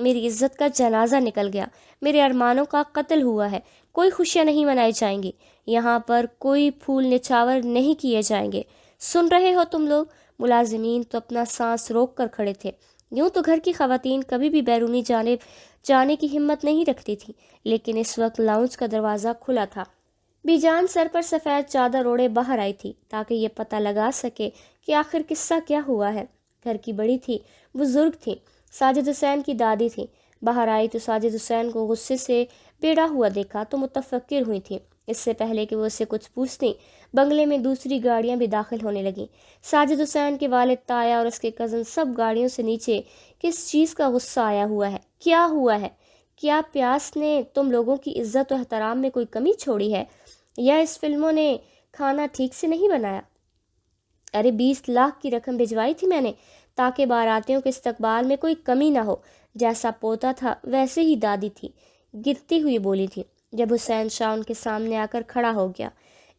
میری عزت کا جنازہ نکل گیا، میرے ارمانوں کا قتل ہوا ہے، کوئی خوشیاں نہیں منائی جائیں گی، یہاں پر کوئی پھول نچھاور نہیں کیے جائیں گے۔ سن رہے ہو تم لوگ؟ ملازمین تو اپنا سانس روک کر کھڑے تھے۔ یوں تو گھر کی خواتین کبھی بھی بیرونی جانب جانے کی ہمت نہیں رکھتی تھی، لیکن اس وقت لاؤنج کا دروازہ کھلا تھا۔ بی جان سر پر سفید چادر اوڑے باہر آئی تھی تاکہ یہ پتہ لگا سکے کہ آخر قصہ کیا ہوا ہے۔ گھر کی بڑی تھی، بزرگ تھی، ساجد حسین کی دادی تھی۔ باہر آئی تو ساجد حسین کو غصے سے بیڑا ہوا دیکھا تو متفکر ہوئی تھی۔ اس سے پہلے کہ وہ اسے کچھ پوچھتی، بنگلے میں دوسری گاڑیاں بھی داخل ہونے لگیں۔ ساجد حسین کے والد، تایا اور اس کے کزن سب گاڑیوں سے نیچے۔ کس چیز کا غصہ آیا ہوا ہے؟ کیا ہوا ہے؟ کیا پیاس نے تم لوگوں کی عزت و احترام میں کوئی کمی چھوڑی ہے، یا اس فلموں نے کھانا ٹھیک سے نہیں بنایا؟ ارے 20 لاکھ کی رقم بھجوائی تھی میں نے تاکہ باراتیوں کے استقبال میں کوئی کمی نہ ہو۔ جیسا پوتا تھا ویسے ہی دادی تھی، گرتی ہوئی بولی تھی جب حسین شاہ ان کے سامنے آ کر کھڑا ہو گیا۔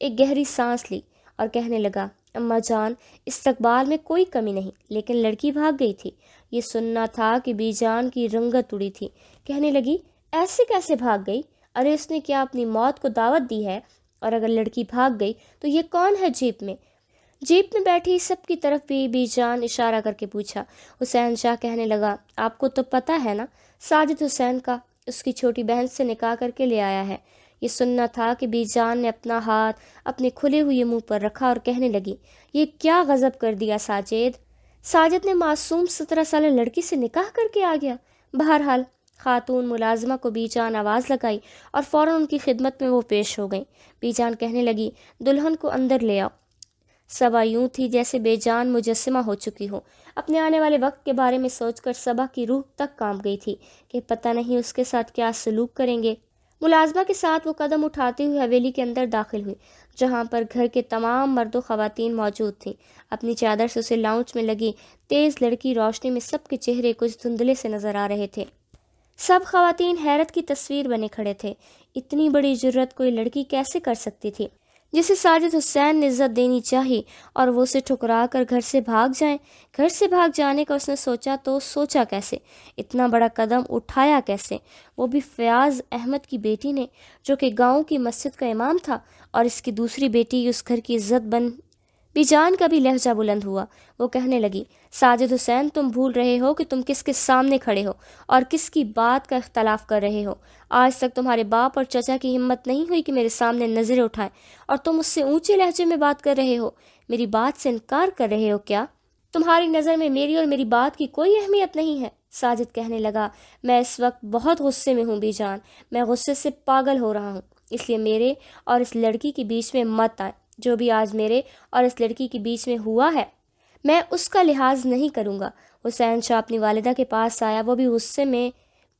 ایک گہری سانس لی اور کہنے لگا، اماں جان، استقبال میں کوئی کمی نہیں، لیکن لڑکی بھاگ گئی تھی۔ یہ سننا تھا کہ بی جان کی رنگت اڑی تھی۔ کہنے لگی، ایسے کیسے بھاگ گئی؟ ارے اس نے کیا اپنی موت کو دعوت دی ہے؟ اور اگر لڑکی بھاگ گئی تو یہ کون ہے جیپ میں؟ جیپ میں بیٹھی سب کی طرف بھی بی جان اشارہ کر کے پوچھا۔ حسین شاہ کہنے لگا، آپ کو تو پتہ ہے نا، ساجد حسین کا اس کی چھوٹی بہن سے نکاح کر کے لے آیا ہے۔ یہ سننا تھا کہ بی جان نے اپنا ہاتھ اپنے کھلے ہوئے منہ پر رکھا اور کہنے لگی، یہ کیا غضب کر دیا ساجد؟ ساجد نے معصوم 17 سالہ لڑکی سے نکاح کر کے آ گیا؟ بہرحال خاتون ملازمہ کو بی جان آواز لگائی اور فوراً ان کی خدمت میں وہ پیش ہو گئیں۔ بی جان کہنے لگی، دلہن کو اندر لے آؤ۔ صبا یوں تھی جیسے بے جان مجسمہ ہو چکی ہو۔ اپنے آنے والے وقت کے بارے میں سوچ کر صبا کی روح تک کانپ گئی تھی کہ پتہ نہیں اس کے ساتھ کیا سلوک کریں گے۔ ملازمہ کے ساتھ وہ قدم اٹھاتے ہوئے حویلی کے اندر داخل ہوئی، جہاں پر گھر کے تمام مرد و خواتین موجود تھیں۔ اپنی چادر سے اسے لاؤنج میں لگی تیز لڑکی روشنی میں سب کے چہرے کچھ دھندلے سے نظر آ رہے تھے۔ سب خواتین حیرت کی تصویر بنے کھڑے تھے۔ اتنی بڑی جرت کوئی لڑکی کیسے کر سکتی تھی جسے ساجد حسین نے عزت دینی چاہی، اور وہ اسے ٹھکرا کر گھر سے بھاگ جائیں؟ گھر سے بھاگ جانے کا اس نے سوچا تو سوچا کیسے؟ اتنا بڑا قدم اٹھایا کیسے؟ وہ بھی فیاض احمد کی بیٹی نے، جو کہ گاؤں کی مسجد کا امام تھا، اور اس کی دوسری بیٹی اس گھر کی عزت بن۔ بی جان کا بھی لہجہ بلند ہوا۔ وہ کہنے لگی، ساجد حسین، تم بھول رہے ہو کہ تم کس کے سامنے کھڑے ہو اور کس کی بات کا اختلاف کر رہے ہو۔ آج تک تمہارے باپ اور چچا کی ہمت نہیں ہوئی کہ میرے سامنے نظریں اٹھائیں، اور تم اس سے اونچے لہجے میں بات کر رہے ہو۔ میری بات سے انکار کر رہے ہو کیا؟ تمہاری نظر میں میری اور میری بات کی کوئی اہمیت نہیں ہے؟ ساجد کہنے لگا، میں اس وقت بہت غصے میں ہوں بی جان، میں غصے سے پاگل ہو رہا ہوں، اس لیے میرے اور اس لڑکی کے بیچ میں مت آئے۔ جو بھی آج میرے اور اس لڑکی کے بیچ میں ہوا ہے، میں اس کا لحاظ نہیں کروں گا۔ حسین شاہ اپنی والدہ کے پاس آیا، وہ بھی غصے میں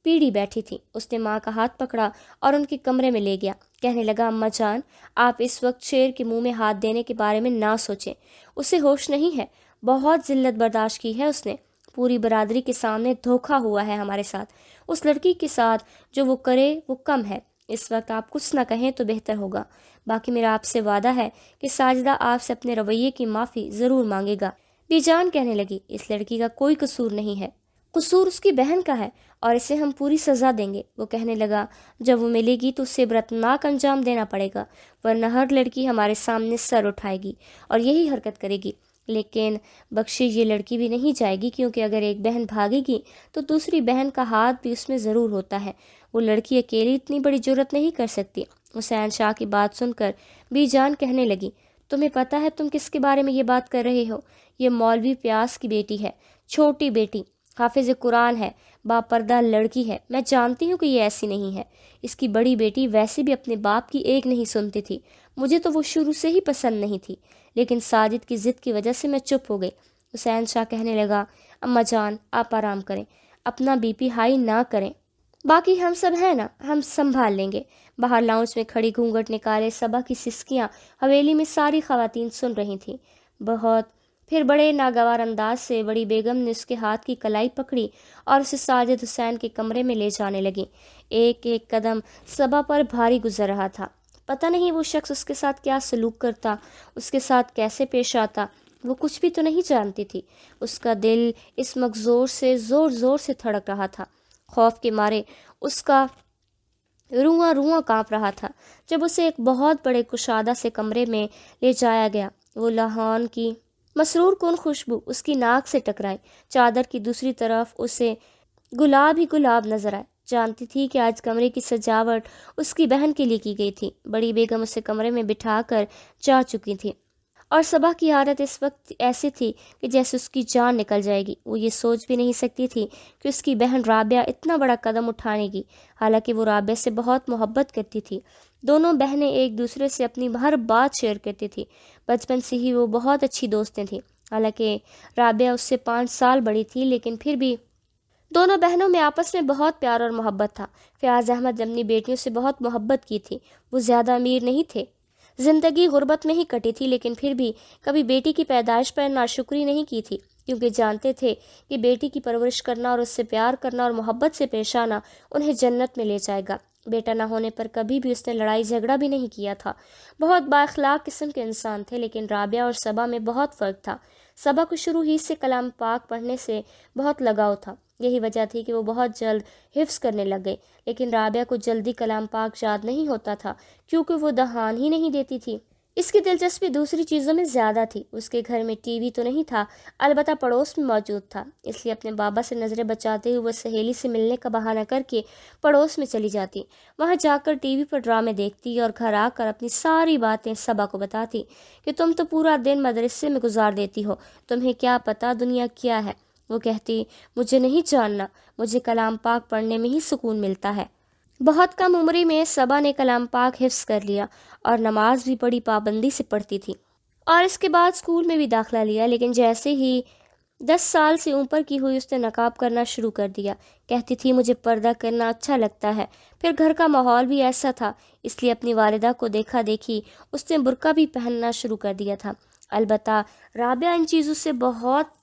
پیڑی بیٹھی تھی۔ اس نے ماں کا ہاتھ پکڑا اور ان کے کمرے میں لے گیا۔ کہنے لگا، اماں جان، آپ اس وقت شیر کے منہ میں ہاتھ دینے کے بارے میں نہ سوچیں، اسے ہوش نہیں ہے، بہت ذلت برداشت کی ہے اس نے، پوری برادری کے سامنے دھوکا ہوا ہے ہمارے ساتھ۔ اس لڑکی کے ساتھ جو وہ کرے وہ کم ہے۔ اس وقت آپ کچھ نہ کہیں تو بہتر ہوگا، باقی میرا آپ سے وعدہ ہے کہ ساجدہ آپ سے اپنے رویے کی معافی ضرور مانگے گا۔ بی جان کہنے لگی، اس لڑکی کا کوئی قصور نہیں ہے، قصور اس کی بہن کا ہے، اور اسے ہم پوری سزا دیں گے۔ وہ کہنے لگا، جب وہ ملے گی تو اسے عبرتناک انجام دینا پڑے گا، ورنہ ہر لڑکی ہمارے سامنے سر اٹھائے گی اور یہی حرکت کرے گی۔ لیکن بخشی یہ لڑکی بھی نہیں جائے گی، کیونکہ اگر ایک بہن بھاگے گی تو دوسری بہن کا ہاتھ بھی اس میں ضرور ہوتا ہے۔ وہ لڑکی اکیلی اتنی بڑی جرت نہیں کر سکتی۔ حسین شاہ کی بات سن کر بی جان کہنے لگی، تمہیں پتہ ہے تم کس کے بارے میں یہ بات کر رہے ہو؟ یہ مولوی پیاس کی بیٹی ہے، چھوٹی بیٹی، حافظ قرآن ہے، باپردہ لڑکی ہے۔ میں جانتی ہوں کہ یہ ایسی نہیں ہے۔ اس کی بڑی بیٹی ویسے بھی اپنے باپ کی ایک نہیں سنتی تھی، مجھے تو وہ شروع سے ہی پسند نہیں تھی، لیکن ساجد کی ضد کی وجہ سے میں چپ ہو گئی۔ حسین شاہ کہنے لگا، اماں جان، آپ آرام کریں، اپنا بی پی ہائی نہ کریں، باقی ہم سب ہیں نا، ہم سنبھال لیں گے۔ باہر لاؤنج میں کھڑی گھونگھٹ نکالے صبا کی سسکیاں حویلی میں ساری خواتین سن رہی تھیں۔ پھر بڑے ناگوار انداز سے بڑی بیگم نے اس کے ہاتھ کی کلائی پکڑی اور اسے ساجد حسین کے کمرے میں لے جانے لگی۔ ایک ایک قدم صبا پر بھاری گزر رہا تھا۔ پتہ نہیں وہ شخص اس کے ساتھ کیا سلوک کرتا، اس کے ساتھ کیسے پیش آتا، وہ کچھ بھی تو نہیں جانتی تھی۔ اس کا دل اس مگزور سے زور زور سے دھڑک رہا تھا۔ خوف کے مارے اس کا رواں رواں کانپ رہا تھا جب اسے ایک بہت بڑے کشادہ سے کمرے میں لے جایا گیا۔ وہ لہان کی مسرور کن خوشبو اس کی ناک سے ٹکرائی۔ چادر کی دوسری طرف اسے گلاب ہی گلاب نظر آئے۔ جانتی تھی کہ آج کمرے کی سجاوٹ اس کی بہن کے لیے کی گئی تھی۔ بڑی بیگم اسے کمرے میں بٹھا کر جا چکی تھی اور صبا کی حالت اس وقت ایسی تھی کہ جیسے اس کی جان نکل جائے گی۔ وہ یہ سوچ بھی نہیں سکتی تھی کہ اس کی بہن رابعہ اتنا بڑا قدم اٹھانے گی، حالانکہ وہ رابعہ سے بہت محبت کرتی تھی۔ دونوں بہنیں ایک دوسرے سے اپنی ہر بات شیئر کرتی تھی۔ بچپن سے ہی وہ بہت اچھی دوستیں تھیں۔ حالانکہ رابعہ اس سے 5 سال بڑی تھی، لیکن پھر بھی دونوں بہنوں میں آپس میں بہت پیار اور محبت تھا۔ فیاض احمد نے اپنی بیٹیوں سے بہت محبت کی تھی۔ وہ زیادہ امیر نہیں تھے، زندگی غربت میں ہی کٹی تھی، لیکن پھر بھی کبھی بیٹی کی پیدائش پر ناشکری نہیں کی تھی، کیونکہ جانتے تھے کہ بیٹی کی پرورش کرنا اور اس سے پیار کرنا اور محبت سے پیش آنا انہیں جنت میں لے جائے گا۔ بیٹا نہ ہونے پر کبھی بھی اس نے لڑائی جھگڑا بھی نہیں کیا تھا۔ بہت بااخلاق قسم کے انسان تھے، لیکن رابعہ اور صبا میں بہت فرق تھا۔ صبا کو شروع ہی سے کلام پاک پڑھنے سے بہت لگاؤ تھا، یہی وجہ تھی کہ وہ بہت جلد حفظ کرنے لگ گئی، لیکن رابعہ کو جلدی کلام پاک یاد نہیں ہوتا تھا کیونکہ وہ دہان ہی نہیں دیتی تھی۔ اس کی دلچسپی دوسری چیزوں میں زیادہ تھی۔ اس کے گھر میں ٹی وی تو نہیں تھا، البتہ پڑوس میں موجود تھا، اس لیے اپنے بابا سے نظریں بچاتے ہوئے وہ سہیلی سے ملنے کا بہانہ کر کے پڑوس میں چلی جاتی۔ وہاں جا کر ٹی وی پر ڈرامے دیکھتی اور گھر آ کر اپنی ساری باتیں صبا کو بتاتی کہ تم تو پورا دن مدرسے میں گزار دیتی ہو، تمہیں کیا پتہ دنیا کیا ہے۔ وہ کہتی، مجھے نہیں جاننا، مجھے کلام پاک پڑھنے میں ہی سکون ملتا ہے۔ بہت کم عمری میں صبا نے کلام پاک حفظ کر لیا اور نماز بھی بڑی پابندی سے پڑھتی تھی، اور اس کے بعد اسکول میں بھی داخلہ لیا، لیکن جیسے ہی 10 سال سے اوپر کی ہوئی اس نے نقاب کرنا شروع کر دیا۔ کہتی تھی مجھے پردہ کرنا اچھا لگتا ہے۔ پھر گھر کا ماحول بھی ایسا تھا، اس لیے اپنی والدہ کو دیکھا دیکھی اس نے برقع بھی پہننا شروع کر دیا تھا۔ البتہ رابعہ ان چیزوں سے بہت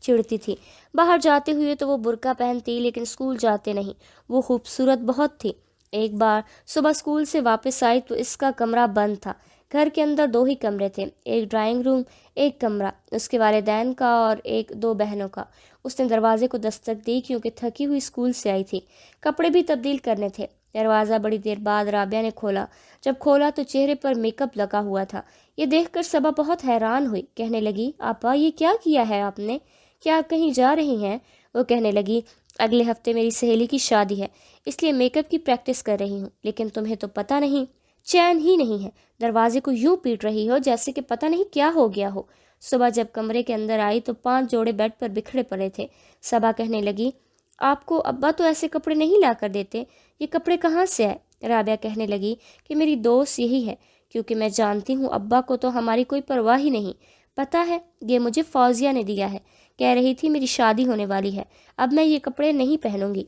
چڑھتی تھی۔ باہر جاتے ہوئے تو وہ برقع پہنتی، لیکن اسکول جاتے نہیں۔ وہ خوبصورت بہت تھی۔ ایک بار صبح اسکول سے واپس آئی تو اس کا کمرہ بند تھا۔ گھر کے اندر 2 ہی کمرے تھے، ایک ڈرائنگ روم، ایک کمرہ اس کے والدین کا اور ایک 2 بہنوں کا۔ اس نے دروازے کو دستک دی کیونکہ تھکی ہوئی اسکول سے آئی تھی، کپڑے بھی تبدیل کرنے تھے۔ دروازہ بڑی دیر بعد رابعہ نے کھولا۔ جب کھولا تو چہرے پر میک اپ لگا ہوا تھا۔ یہ دیکھ کر صبا بہت حیران ہوئی، کہنے لگی، آپا یہ کیا کیا ہے آپ نے؟ کیا آپ کہیں جا رہی ہیں؟ وہ کہنے لگی، اگلے ہفتے میری سہیلی کی شادی ہے، اس لیے میک اپ کی پریکٹس کر رہی ہوں، لیکن تمہیں تو پتہ نہیں، چین ہی نہیں ہے، دروازے کو یوں پیٹ رہی ہو جیسے کہ پتہ نہیں کیا ہو گیا ہو۔ صبح جب کمرے کے اندر آئی تو 5 جوڑے بیڈ پر بکھرے پڑے تھے۔ صبا کہنے لگی، آپ کو ابا تو ایسے کپڑے نہیں لا کر دیتے، یہ کپڑے کہاں سے آئے؟ رابعہ کہنے لگی کہ میری دوست یہی ہے، کیونکہ میں جانتی ہوں ابا کو تو ہماری کوئی پرواہ ہی نہیں، پتہ ہے یہ مجھے فوزیہ نے دیا ہے، کہہ رہی تھی میری شادی ہونے والی ہے، اب میں یہ کپڑے نہیں پہنوں گی۔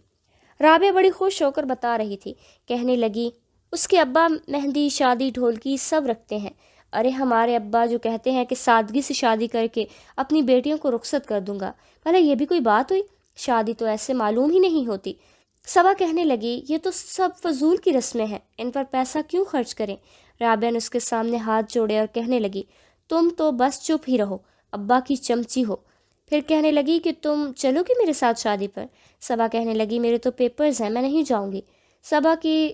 رابعہ بڑی خوش ہو کر بتا رہی تھی، کہنے لگی، اس کے ابا مہندی، شادی، ڈھولکی سب رکھتے ہیں۔ ارے ہمارے ابا جو کہتے ہیں کہ سادگی سے شادی کر کے اپنی بیٹیوں کو رخصت کر دوں گا، بھلا یہ بھی کوئی بات ہوئی؟ شادی تو ایسے معلوم ہی نہیں ہوتی۔ صبا کہنے لگی، یہ تو سب فضول کی رسمیں ہیں، ان پر پیسہ کیوں خرچ کریں؟ رابعہ نے اس کے سامنے ہاتھ جوڑے اور کہنے لگی، تم تو بس چپ ہی رہو، ابا کی چمچی ہو۔ پھر کہنے لگی کہ تم چلو گی میرے ساتھ شادی پر؟ صبا کہنے لگی، میرے تو پیپرز ہیں، میں نہیں جاؤں گی۔ صبا کی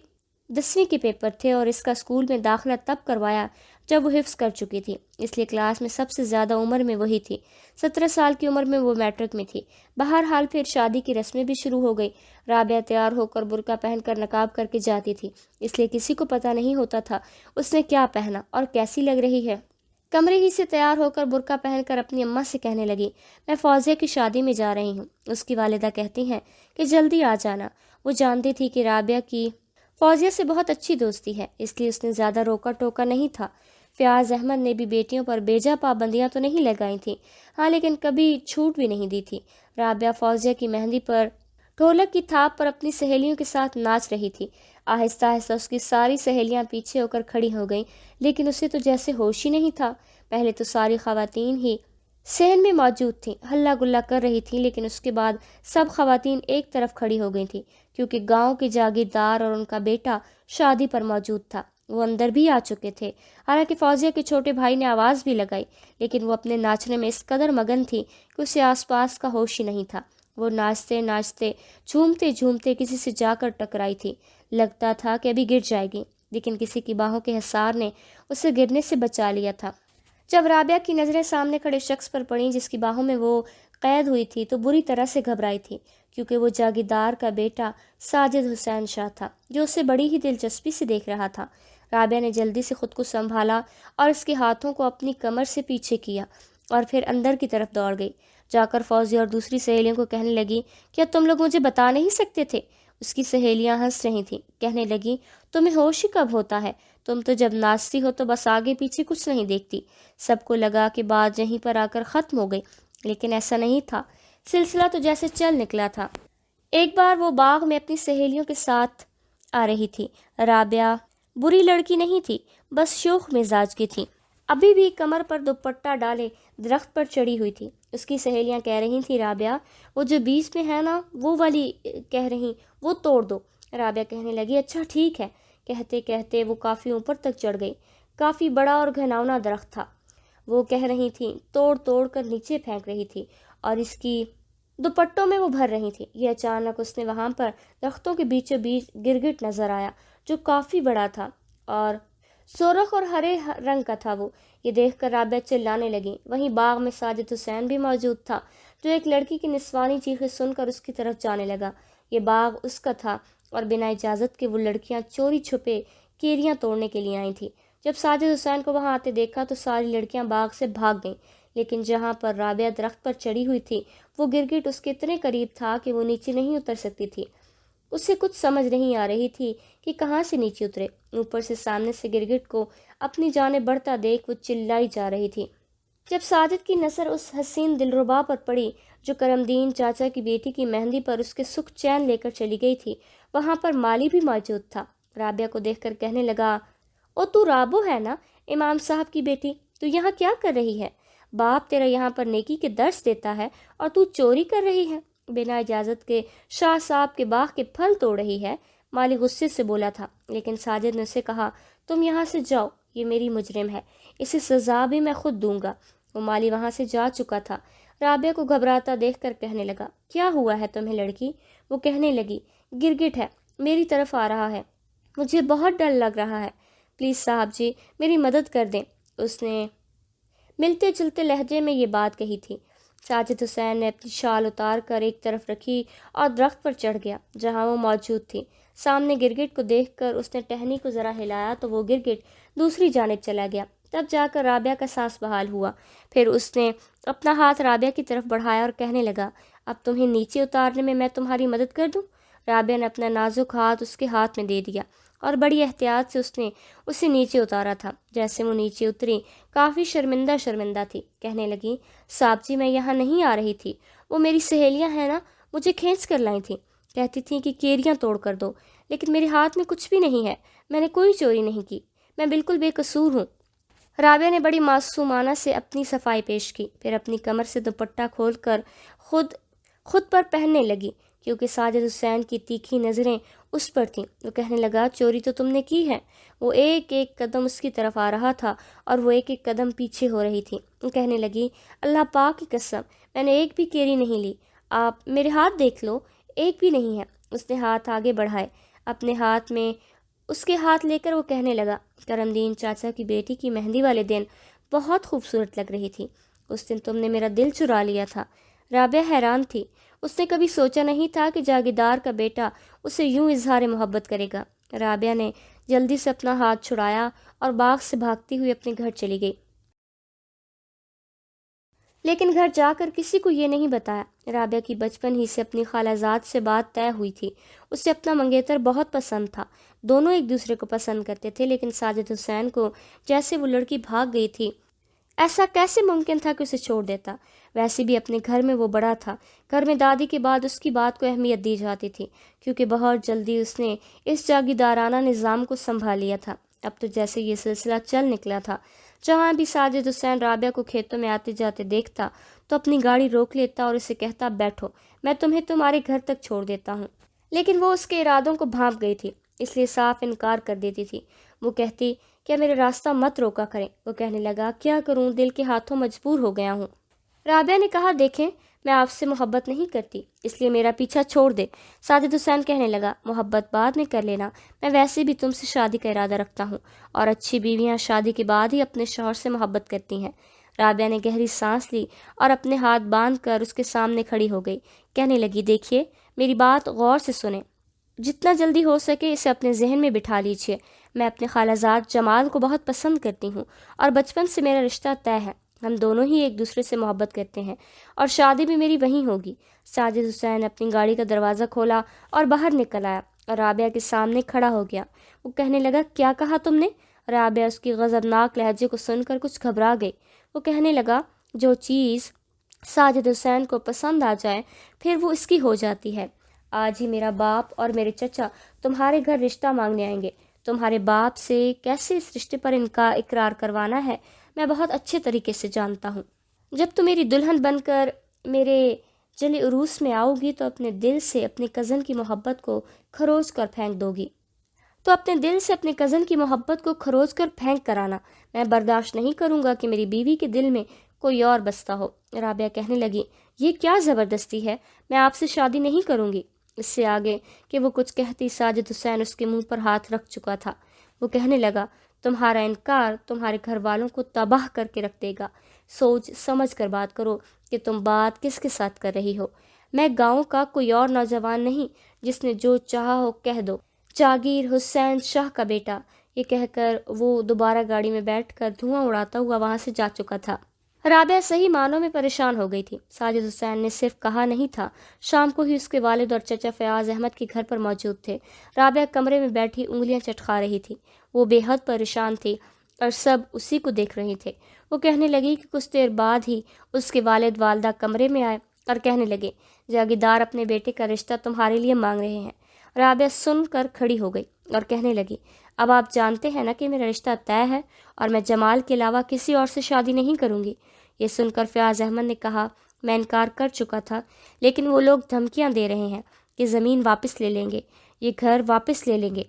10ویں کے پیپر تھے اور اس کا اسکول میں داخلہ تب کروایا جب وہ حفظ کر چکی تھی، اس لیے کلاس میں سب سے زیادہ عمر میں وہی تھی۔ 17 سال کی عمر میں وہ میٹرک میں تھی۔ بہرحال پھر شادی کی رسمیں بھی شروع ہو گئی۔ رابعہ تیار ہو کر برقع پہن کر نقاب کر کے جاتی تھی، اس لیے کسی کو پتہ نہیں ہوتا تھا اس نے کیا پہنا اور کیسی لگ رہی ہے۔ کمرے ہی سے تیار ہو کر برقع پہن کر اپنی اماں سے کہنے لگی، میں فوزیہ کی شادی میں جا رہی ہوں۔ اس کی والدہ کہتی ہیں کہ جلدی آ جانا۔ وہ جانتی تھی کہ رابعہ کی فوزیہ سے بہت اچھی دوستی ہے، اس لیے اس نے زیادہ روکا ٹوکا نہیں تھا۔ فیاض احمد نے بھی بیٹیوں پر بیجا پابندیاں تو نہیں لگائی تھیں، ہاں لیکن کبھی چھوٹ بھی نہیں دی تھی۔ رابعہ فوزیہ کی مہندی پر ڈھولک کی تھاپ پر اپنی سہیلیوں کے ساتھ ناچ رہی تھی۔ آہستہ آہستہ اس کی ساری سہیلیاں پیچھے ہو کر کھڑی ہو گئیں، لیکن اسے تو جیسے ہوش ہی نہیں تھا۔ پہلے تو ساری خواتین ہی صحن میں موجود تھیں، ہلہ گلہ کر رہی تھیں، لیکن اس کے بعد سب خواتین ایک طرف کھڑی ہو گئی تھیں، کیونکہ گاؤں کے جاگیردار اور ان کا بیٹا شادی پر موجود تھا۔ وہ اندر بھی آ چکے تھے۔ حالانکہ فوزیہ کے چھوٹے بھائی نے آواز بھی لگائی، لیکن وہ اپنے ناچنے میں اس قدر مگن تھی کہ اسے آس پاس کا ہوش ہی نہیں تھا۔ وہ ناچتے ناچتے جھومتے جھومتے کسی سے جا کر ٹکرائی تھی۔ لگتا تھا کہ ابھی گر جائے گی، لیکن کسی کی باہوں کے حصار نے اسے گرنے سے بچا لیا تھا۔ جب رابعہ کی نظریں سامنے کھڑے شخص پر پڑیں جس کی باہوں میں وہ قید ہوئی تھی تو بری طرح سے گھبرائی تھی، کیونکہ وہ جاگیردار کا بیٹا ساجد حسین شاہ تھا جو اسے بڑی ہی دلچسپی سے دیکھ رہا تھا۔ رابعہ نے جلدی سے خود کو سنبھالا اور اس کے ہاتھوں کو اپنی کمر سے پیچھے کیا اور پھر اندر کی طرف دوڑ گئی۔ جا کر فوزی اور دوسری سہیلیوں کو کہنے لگی، کیا تم لوگ مجھے بتا نہیں سکتے تھے؟ اس کی سہیلیاں ہنس رہی تھیں، کہنے لگی، تمہیں ہوش ہی کب ہوتا ہے؟ تم تو جب ناچتی ہو تو بس آگے پیچھے کچھ نہیں دیکھتی۔ سب کو لگا کہ بات یہیں پر آ کر ختم ہو گئی، لیکن ایسا نہیں تھا۔ سلسلہ تو جیسے چل نکلا تھا۔ ایک بار وہ باغ میں اپنی سہیلیوں کے ساتھ آ رہی تھی۔ رابعہ بری لڑکی نہیں تھی، بس شوخ مزاج کی تھی۔ ابھی بھی کمر پر دوپٹہ ڈالے درخت پر چڑھی ہوئی تھی۔ اس کی سہیلیاں کہہ رہی تھیں، رابعہ وہ جو بیچ میں ہے نا، وہ والی کہہ رہی وہ توڑ دو۔ رابعہ کہنے لگی، اچھا ٹھیک ہے۔ کہتے کہتے وہ کافی اوپر تک چڑھ گئی۔ کافی بڑا اور گھناؤنا درخت تھا۔ وہ کہہ رہی تھیں، توڑ توڑ کر نیچے پھینک رہی تھی اور اس کی دوپٹوں میں وہ بھر رہی تھی۔ یہ اچانک اس نے وہاں پر درختوں کے بیچوں بیچ گرگٹ نظر آیا جو کافی بڑا تھا اور سرخ اور ہرے رنگ کا تھا۔ وہ یہ دیکھ کر رابعہ چلانے لگی۔ وہیں باغ میں ساجد حسین بھی موجود تھا جو ایک لڑکی کی نسوانی چیخیں سن کر اس کی طرف جانے لگا۔ یہ باغ اس کا تھا اور بنا اجازت کے وہ لڑکیاں چوری چھپے کیریاں توڑنے کے لیے آئی تھیں۔ جب ساجد حسین کو وہاں آتے دیکھا تو ساری لڑکیاں باغ سے بھاگ گئیں، لیکن جہاں پر رابعہ درخت پر چڑھی ہوئی تھی وہ گرگٹ اس کے اتنے قریب تھا کہ وہ نیچے نہیں اتر سکتی تھی۔ اسے کچھ سمجھ نہیں آ رہی تھی کہ کہاں سے نیچے اترے۔ اوپر سے سامنے سے گرگٹ کو اپنی جانب بڑھتا دیکھ وہ چلائی جا رہی تھی۔ جب ساجد کی نظر اس حسین دلربا پر پڑی جو کرم دین چاچا کی بیٹی کی مہندی پر اس کے سکھ چین لے کر چلی گئی تھی، وہاں پر مالی بھی موجود تھا۔ رابعہ کو دیکھ کر کہنے لگا، او تو رابو ہے نا، امام صاحب کی بیٹی، تو یہاں کیا کر رہی ہے؟ باپ تیرا یہاں پر نیکی کے درس دیتا ہے اور تو چوری کر رہی ہے، بنا اجازت کے شاہ صاحب کے باغ کے پھل توڑ رہی ہے۔ مالی غصے سے بولا تھا، لیکن ساجد نے اسے کہا، تم یہاں سے جاؤ، یہ میری مجرم ہے، اسے سزا بھی میں خود دوں گا۔ وہ مالی وہاں سے جا چکا تھا۔ رابعہ کو گھبراتا دیکھ کر کہنے لگا، کیا ہوا ہے تمہیں لڑکی؟ وہ کہنے لگی، گرگٹ ہے، میری طرف آ رہا ہے، مجھے بہت ڈر لگ رہا ہے، پلیز صاحب جی میری مدد کر دیں۔ اس نے ملتے جلتے لہجے میں یہ بات کہی تھی۔ ساجد حسین نے اپنی شال اتار کر ایک طرف رکھی اور درخت پر چڑھ گیا جہاں وہ موجود تھی۔ سامنے گرگٹ کو دیکھ کر اس نے ٹہنی کو ذرا ہلایا تو وہ گرگٹ دوسری جانب چلا گیا۔ تب جا کر رابعہ کا سانس بحال ہوا۔ پھر اس نے اپنا ہاتھ رابعہ کی طرف بڑھایا اور کہنے لگا، اب تمہیں نیچے اتارنے میں تمہاری مدد کر دوں؟ رابعہ نے اپنا نازک ہاتھ اس کے ہاتھ میں دے دیا اور بڑی احتیاط سے اس نے اسے نیچے اتارا تھا۔ جیسے وہ نیچے اتری کافی شرمندہ تھی، کہنے لگی، صاحب جی میں یہاں نہیں آ رہی تھی، وہ میری سہیلیاں ہیں نا، مجھے کھینچ کر لائی تھیں، کہتی تھیں کہ کیریاں توڑ کر دو، لیکن میرے ہاتھ میں کچھ بھی نہیں ہے، میں نے کوئی چوری نہیں کی، میں بالکل بے قصور ہوں۔ رابعہ نے بڑی معصومانہ سے اپنی صفائی پیش کی، پھر اپنی کمر سے دوپٹہ کھول کر خود پر پہننے لگی، کیونکہ ساجد حسین کی تیکھی نظریں اس پر تھیں۔ وہ کہنے لگا، چوری تو تم نے کی ہے۔ وہ ایک ایک قدم اس کی طرف آ رہا تھا اور وہ ایک ایک قدم پیچھے ہو رہی تھی۔ وہ کہنے لگی، اللہ پاک کی قسم میں نے ایک بھی کیری نہیں لی، آپ میرے ہاتھ دیکھ لو، ایک بھی نہیں ہے۔ اس نے ہاتھ آگے بڑھائے، اپنے ہاتھ میں اس کے ہاتھ لے کر وہ کہنے لگا، کرم دین چاچا کی بیٹی کی مہندی والے دن بہت خوبصورت لگ رہی تھی، اس دن تم نے میرا دل چرا لیا تھا۔ رابعہ حیران تھی، اس نے کبھی سوچا نہیں تھا کہ جاگیردار کا بیٹا اسے یوں اظہار محبت کرے گا۔ رابعہ نے جلدی سے اپنا ہاتھ چھڑایا اور باغ سے بھاگتی ہوئی اپنے گھر چلی گئی، لیکن گھر جا کر کسی کو یہ نہیں بتایا۔ رابعہ کی بچپن ہی سے اپنی خالہ زاد سے بات طے ہوئی تھی، اسے اپنا منگیتر بہت پسند تھا، دونوں ایک دوسرے کو پسند کرتے تھے، لیکن ساجد حسین کو جیسے وہ لڑکی بھاگ گئی تھی، ایسا کیسے ممکن تھا کہ اسے چھوڑ دیتا؟ ویسے بھی اپنے گھر میں وہ بڑا تھا، گھر میں دادی کے بعد اس کی بات کو اہمیت دی جاتی تھی، کیونکہ بہت جلدی اس نے اس جاگیردارانہ نظام کو سنبھال لیا تھا۔ اب تو جیسے یہ سلسلہ چل نکلا تھا، جہاں بھی ساجد حسین رابعہ کو کھیتوں میں آتے جاتے دیکھتا تو اپنی گاڑی روک لیتا اور اسے کہتا، بیٹھو، میں تمہیں تمہارے گھر تک چھوڑ دیتا ہوں، لیکن وہ اس کے ارادوں کو بھانپ گئی تھی، اس لیے صاف انکار کر دیتی تھی۔ وہ کہتی، کیا میرا راستہ مت روکا کریں۔ وہ کہنے لگا، کیا کروں، دل کے ہاتھوں مجبور ہو گیا ہوں۔ رابعہ نے کہا، دیکھیں میں آپ سے محبت نہیں کرتی، اس لیے میرا پیچھا چھوڑ دے۔ ساجد حسین کہنے لگا، محبت بعد میں کر لینا، میں ویسے بھی تم سے شادی کا ارادہ رکھتا ہوں، اور اچھی بیویاں شادی کے بعد ہی اپنے شوہر سے محبت کرتی ہیں۔ رابعہ نے گہری سانس لی اور اپنے ہاتھ باندھ کر اس کے سامنے کھڑی ہو گئی۔ کہنے لگی، دیکھیے میری بات غور سے سنیں، جتنا جلدی ہو سکے اسے اپنے ذہن میں بٹھا لیجیے۔ میں اپنے خالہ زاد جمال کو بہت پسند کرتی ہوں اور بچپن سے میرا رشتہ طے ہے۔ ہم دونوں ہی ایک دوسرے سے محبت کرتے ہیں اور شادی بھی میری وہیں ہوگی۔ ساجد حسین اپنی گاڑی کا دروازہ کھولا اور باہر نکل آیا اور رابعہ کے سامنے کھڑا ہو گیا۔ وہ کہنے لگا، کیا کہا تم نے؟ رابعہ اس کی غضبناک لہجے کو سن کر کچھ گھبرا گئی۔ وہ کہنے لگا، جو چیز ساجد حسین کو پسند آ جائے پھر وہ اس کی ہو جاتی ہے۔ آج ہی میرا باپ اور میرے چچا تمہارے گھر رشتہ مانگنے آئیں گے۔ تمہارے باپ سے کیسے اس رشتے پر ان کا اقرار کروانا ہے میں بہت اچھے طریقے سے جانتا ہوں۔ جب تم میری دلہن بن کر میرے جلے عروس میں آؤ گی تو اپنے دل سے اپنے کزن کی محبت کو کھروچ کر پھینک دو گی، تو اپنے دل سے اپنے کزن کی محبت کو کھروچ کر پھینک کر آنا۔ میں برداشت نہیں کروں گا کہ میری بیوی کے دل میں کوئی اور بستا ہو۔ رابعہ کہنے لگی، یہ کیا زبردستی ہے؟ میں آپ سے شادی نہیں کروں گی۔ اس سے آگے کہ وہ کچھ کہتی ساجد حسین اس کے منہ پر ہاتھ رکھ چکا تھا۔ وہ کہنے لگا، تمہارا انکار تمہارے گھر والوں کو تباہ کر کے رکھ دے گا۔ سوچ سمجھ کر بات کرو کہ تم بات کس کے ساتھ کر رہی ہو۔ میں گاؤں کا کوئی اور نوجوان نہیں جس نے جو چاہا ہو کہہ دو۔ جاگیر حسین شاہ کا بیٹا۔ یہ کہہ کر وہ دوبارہ گاڑی میں بیٹھ کر دھواں اڑاتا ہوا وہاں سے جا چکا تھا۔ رابعہ صحیح معنوں میں پریشان ہو گئی تھی۔ ساجد حسین نے صرف کہا نہیں تھا، شام کو ہی اس کے والد اور چچا فیاض احمد کے گھر پر موجود تھے۔ رابعہ کمرے میں بیٹھی انگلیاں چٹکا رہی تھی۔ وہ بے حد پریشان تھی اور سب اسی کو دیکھ رہے تھے۔ وہ کہنے لگی کہ کچھ دیر بعد ہی اس کے والد والدہ کمرے میں آئے اور کہنے لگے، جاگیردار اپنے بیٹے کا رشتہ تمہارے لیے مانگ رہے ہیں۔ رابعہ سن کر کھڑی ہو گئی اور کہنے لگی، اب آپ جانتے ہیں نا کہ میرا رشتہ طے ہے اور میں جمال کے علاوہ کسی اور سے شادی نہیں کروں گی۔ یہ سن کر فیاض احمد نے کہا، میں انکار کر چکا تھا، لیکن وہ لوگ دھمکیاں دے رہے ہیں کہ زمین واپس لے لیں گے، یہ گھر واپس لے لیں گے،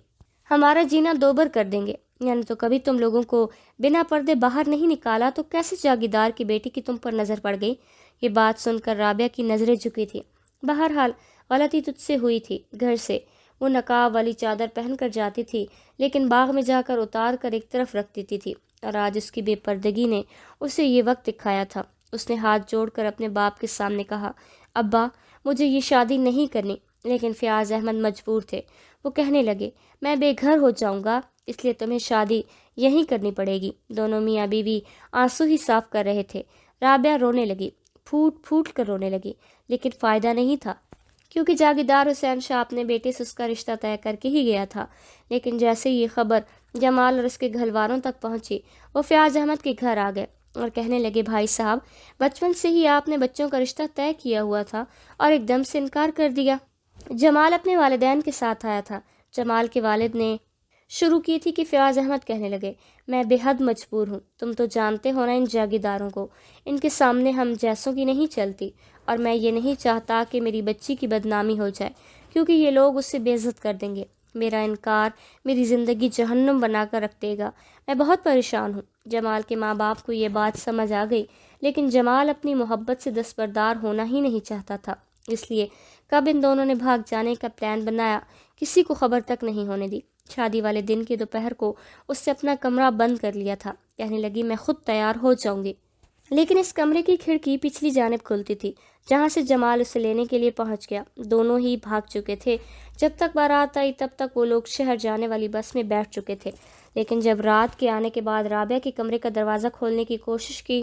ہمارا جینا دوبر کر دیں گے۔ یعنی تو کبھی تم لوگوں کو بنا پردے باہر نہیں نکالا تو کیسے جاگیردار کی بیٹی کی تم پر نظر پڑ گئی؟ یہ بات سن کر رابعہ کی نظریں جھکی تھی۔ بہرحال غلطی تجھ سے ہوئی تھی۔ گھر سے وہ نقاب والی چادر پہن کر جاتی تھی لیکن باغ میں جا کر اتار کر ایک طرف رکھ دیتی تھی، اور آج اس کی بے پردگی نے اسے یہ وقت دکھایا تھا۔ اس نے ہاتھ جوڑ کر اپنے باپ کے سامنے کہا، ابا مجھے یہ شادی نہیں کرنی۔ لیکن فیاض احمد مجبور تھے۔ وہ کہنے لگے، میں بے گھر ہو جاؤں گا، اس لیے تمہیں شادی یہیں کرنی پڑے گی۔ دونوں میاں بیوی آنسو ہی صاف کر رہے تھے۔ رابعہ رونے لگی، پھوٹ پھوٹ کر رونے لگی، لیکن فائدہ نہیں تھا کیونکہ جاگیردار حسین شاہ اپنے بیٹے سے اس کا رشتہ طے کر کے ہی گیا تھا۔ لیکن جیسے یہ خبر جمال اور اس کے گھر والوں تک پہنچی، وہ فیاض احمد کے گھر آ گئے اور کہنے لگے، بھائی صاحب بچپن سے ہی آپ نے بچوں کا رشتہ طے کیا ہوا تھا اور ایک دم سے انکار کر دیا۔ جمال اپنے والدین کے ساتھ آیا تھا۔ جمال کے والد نے شروع کی تھی کہ فیاض احمد کہنے لگے، میں بے حد مجبور ہوں، تم تو جانتے ہو نا ان جاگیرداروں کو، ان کے سامنے ہم جیسوں کی نہیں چلتی، اور میں یہ نہیں چاہتا کہ میری بچی کی بدنامی ہو جائے کیونکہ یہ لوگ اسے بے عزت کر دیں گے۔ میرا انکار میری زندگی جہنم بنا کر رکھ دے گا۔ میں بہت پریشان ہوں۔ جمال کے ماں باپ کو یہ بات سمجھ آ گئی، لیکن جمال اپنی محبت سے دستبردار ہونا ہی نہیں چاہتا تھا، اس لیے کب ان دونوں نے بھاگ جانے کا پلان بنایا کسی کو خبر تک نہیں ہونے دی۔ شادی والے دن کے دوپہر کو اس سے اپنا کمرہ بند کر لیا تھا۔ کہنے لگی، میں خود تیار ہو جاؤں گی، لیکن اس کمرے کی کھڑکی پچھلی جانب کھلتی تھی جہاں سے جمال اسے لینے کے لیے پہنچ گیا۔ دونوں ہی بھاگ چکے تھے۔ جب تک بارات آئی تب تک وہ لوگ شہر جانے والی بس میں بیٹھ چکے تھے، لیکن جب رات کے آنے کے بعد رابعہ کے کمرے کا دروازہ کھولنے کی کوشش کی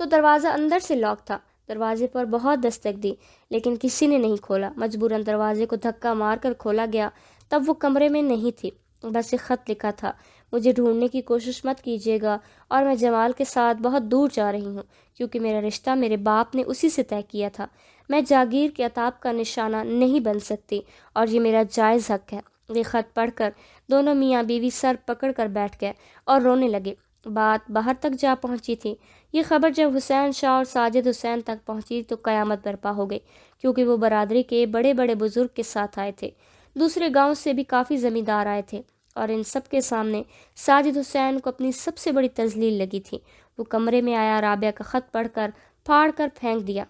تو دروازہ اندر سے لاک تھا۔ دروازے پر بہت دستک دی لیکن کسی نے نہیں کھولا۔ مجبوراً دروازے کو دھکا مار کر کھولا گیا، تب وہ کمرے میں نہیں تھی۔ بس ایک خط لکھا تھا، مجھے ڈھونڈنے کی کوشش مت کیجیے گا اور میں جمال کے ساتھ بہت دور جا رہی ہوں کیونکہ میرا رشتہ میرے باپ نے اسی سے طے کیا تھا۔ میں جاگیر کے عتاب کا نشانہ نہیں بن سکتی اور یہ میرا جائز حق ہے۔ یہ خط پڑھ کر دونوں میاں بیوی سر پکڑ کر بیٹھ گئے اور رونے لگے۔ بات باہر تک جا پہنچی تھی۔ یہ خبر جب حسین شاہ اور ساجد حسین تک پہنچی تو قیامت برپا ہو گئی کیونکہ وہ برادری کے بڑے بڑے بزرگ کے ساتھ آئے تھے۔ دوسرے گاؤں سے بھی کافی زمیندار آئے تھے اور ان سب کے سامنے ساجد حسین کو اپنی سب سے بڑی تذلیل لگی تھی۔ وہ کمرے میں آیا، رابعہ کا خط پڑھ کر پھاڑ کر پھینک دیا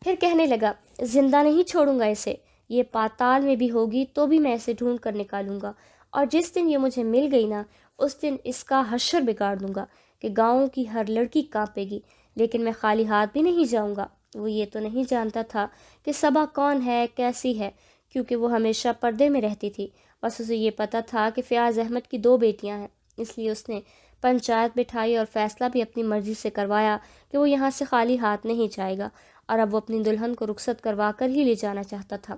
پھر کہنے لگا، زندہ نہیں چھوڑوں گا اسے، یہ پاتال میں بھی ہوگی تو بھی میں اسے ڈھونڈ کر نکالوں گا، اور جس دن یہ مجھے مل گئی نا، اس دن اس کا حشر بگاڑ دوں گا کہ گاؤں کی ہر لڑکی کانپے گی۔ لیکن میں خالی ہاتھ بھی نہیں جاؤں گا۔ وہ یہ تو نہیں جانتا تھا کہ صبا کون ہے، کیسی ہے، کیونکہ وہ ہمیشہ پردے میں رہتی تھی۔ بس اسے یہ پتہ تھا کہ فیاض احمد کی 2 بیٹیاں ہیں، اس لیے اس نے پنچایت بٹھائی اور فیصلہ بھی اپنی مرضی سے کروایا کہ وہ یہاں سے خالی ہاتھ نہیں جائے گا، اور اب وہ اپنی دلہن کو رخصت کروا کر ہی لے جانا چاہتا تھا۔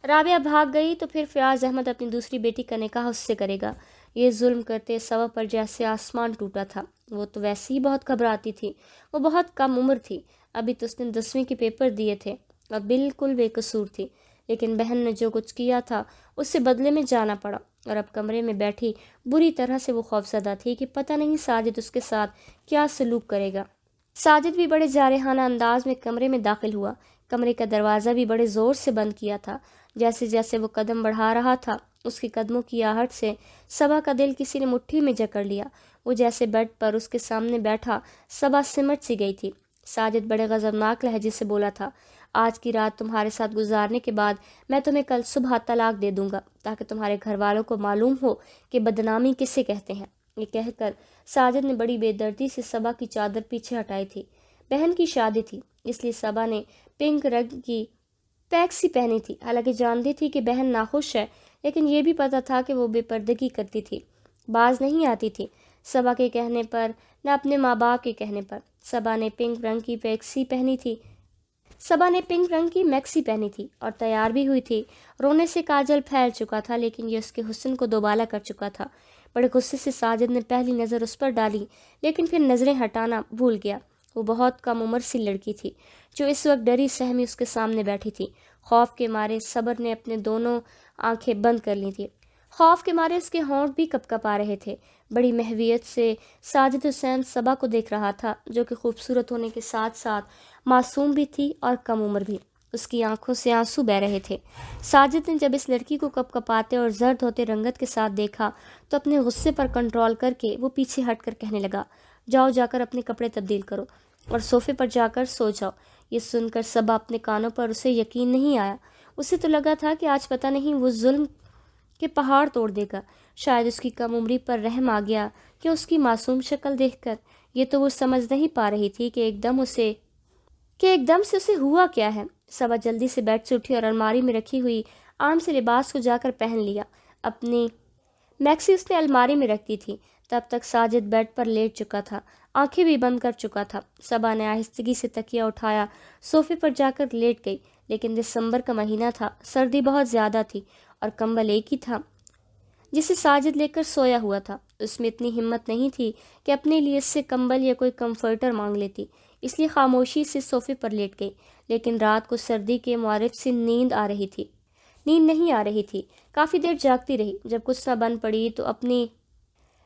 رابعہ بھاگ گئی تو پھر فیاض احمد اپنی دوسری بیٹی کا نکاح اس سے کرے گا۔ یہ ظلم کرتے صبا پر جیسے آسمان ٹوٹا تھا۔ وہ تو ویسے ہی بہت گھبراتی تھی، وہ بہت کم عمر تھی، ابھی تو اس نے 10ویں کے پیپر دیے تھے اور بالکل بے قصور تھی، لیکن بہن نے جو کچھ کیا تھا اس سے بدلے میں جانا پڑا، اور اب کمرے میں بیٹھی بری طرح سے وہ خوفزدہ تھی کہ پتہ نہیں ساجد اس کے ساتھ کیا سلوک کرے گا۔ ساجد بھی بڑے جارحانہ انداز میں کمرے میں داخل ہوا۔ کمرے کا دروازہ بھی بڑے زور سے بند کیا تھا۔ جیسے جیسے وہ قدم بڑھا رہا تھا، اس کے قدموں کی آہٹ سے صبا کا دل کسی نے مٹھی میں جکڑ لیا۔ وہ جیسے بیڈ پر اس کے سامنے بیٹھا صبا سمٹ سی گئی تھی۔ ساجد بڑے غضبناک لہجے سے بولا تھا، آج کی رات تمہارے ساتھ گزارنے کے بعد میں تمہیں کل صبح طلاق دے دوں گا، تاکہ تمہارے گھر والوں کو معلوم ہو کہ بدنامی کسے کہتے ہیں۔ یہ کہہ کر ساجد نے بڑی بے دردی سے صبا کی چادر پیچھے ہٹائی تھی۔ بہن کی شادی تھی، اس لیے صبا نے پنک رنگ کی ٹیکسی پہنی تھی۔ حالانکہ جانتی تھی کہ بہن ناخوش ہے، لیکن یہ بھی پتہ تھا کہ وہ بے پردگی کرتی تھی، باز نہیں آتی تھی، صبا کے کہنے پر نہ اپنے ماں باپ کے کہنے پر۔ صبا نے پنک رنگ کی میکسی پہنی تھی اور تیار بھی ہوئی تھی۔ رونے سے کاجل پھیل چکا تھا، لیکن یہ اس کے حسن کو دوبالا کر چکا تھا۔ بڑے غصے سے ساجد نے پہلی نظر اس پر ڈالی، لیکن پھر نظریں ہٹانا بھول گیا۔ وہ بہت کم عمر سی لڑکی تھی جو اس وقت ڈری سہمی اس کے سامنے بیٹھی تھی۔ خوف کے مارے صبر نے اپنے دونوں آنکھیں بند کر لی تھی۔ خوف کے مارے اس کے ہونٹ بھی کپ کپ آ رہے تھے۔ بڑی محویت سے ساجد حسین صبا کو دیکھ رہا تھا، جو کہ خوبصورت ہونے کے ساتھ ساتھ معصوم بھی تھی اور کم عمر بھی۔ اس کی آنکھوں سے آنسو بہہ رہے تھے۔ ساجد نے جب اس لڑکی کو کپ کپاتے اور زرد ہوتے رنگت کے ساتھ دیکھا تو اپنے غصے پر کنٹرول کر کے وہ پیچھے ہٹ کر کہنے لگا، جاؤ جا کر اپنے کپڑے تبدیل کرو اور صوفے پر جا کر سو جاؤ۔ یہ سن کر صبا اپنے کانوں پر اسے یقین نہیں آیا۔ اسے تو لگا تھا کہ آج پتہ نہیں وہ ظلم کے پہاڑ توڑ دے گا۔ شاید اس کی کم عمری پر رحم آ گیا کہ اس کی معصوم شکل دیکھ کر۔ یہ تو وہ سمجھ نہیں پا رہی تھی کہ ایک دم سے اسے ہوا کیا ہے۔ صبا جلدی سے بیڈ سے اٹھی اور الماری میں رکھی ہوئی عام سے لباس کو جا کر پہن لیا۔ اپنی میکسی اس نے الماری میں رکھ دی تھی۔ تب تک ساجد بیڈ پر لیٹ چکا تھا، آنکھیں بھی بند کر چکا تھا۔ صبا نے آہستگی سے تکیہ اٹھایا، صوفے پر جا کر لیٹ گئی، لیکن دسمبر کا مہینہ تھا، سردی بہت زیادہ تھی اور کمبل ایک ہی تھا جسے ساجد لے کر سویا ہوا تھا۔ اس میں اتنی ہمت نہیں تھی کہ اپنے لیے اس سے کمبل یا کوئی کمفرٹر مانگ لیتی، اس لیے خاموشی سے صوفے پر لیٹ گئی۔ لیکن رات کو سردی کے معرف سے نیند نہیں آ رہی تھی۔ کافی دیر جاگتی رہی۔ جب کچھ نہ بن پڑی تو اپنی